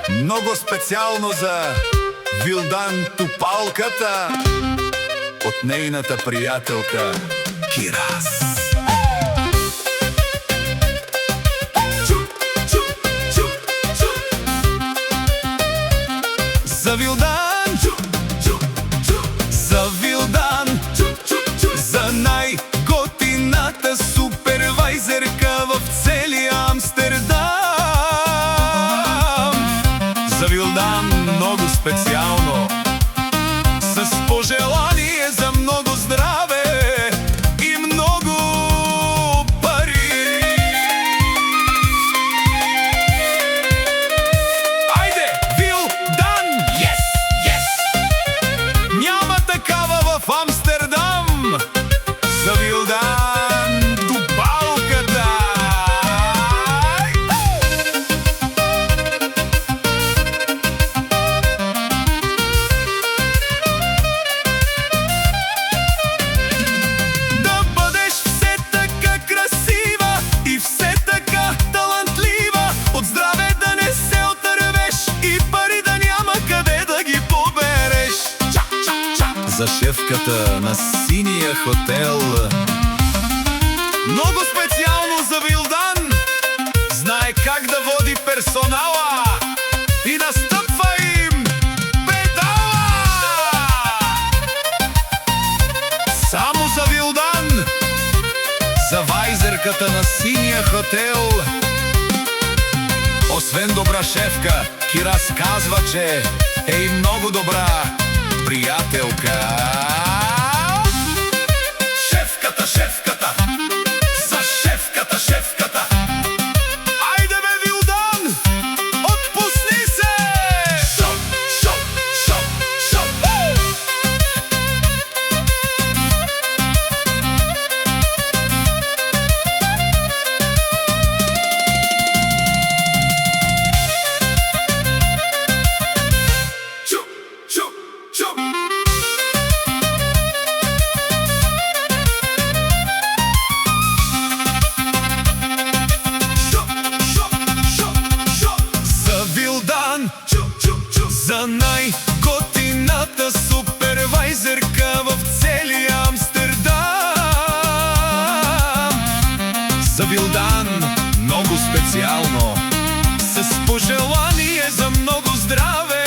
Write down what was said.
Много специално за Вилдан Тупалката от нейната приятелка Кирас. За Вилдан, за Вилдан, за най-готината супервайзерка в целия Амстердам. За Вилдан много специално, с пожелание за много здраве и много пари. Айде, Вилдан! Yes, yes! Няма такава в Амстердам. За Вилдан Тупалката! Да бъдеш все така красива и все така талантлива, от здраве да не се отървеш и пари да няма къде да ги побереш. За шефката на синия хотел. Много специално за Вилдан. Знае как да води персонала и настъпва им педала. Само за Вилдан, за вайзерката на синия хотел. Освен добра шефка, Кирас казва, че е и много добра приятелка. Шефката, шефката, за шефката, шефката. Айде бе, Вилдан, отпусни се! Шоп, шоп, шоп, шоп. Чуп, чуп, чуп. За Вилдан, за най-готината супервайзерка в целия Амстердам. За Вилдан много специално, с пожелание за много здраве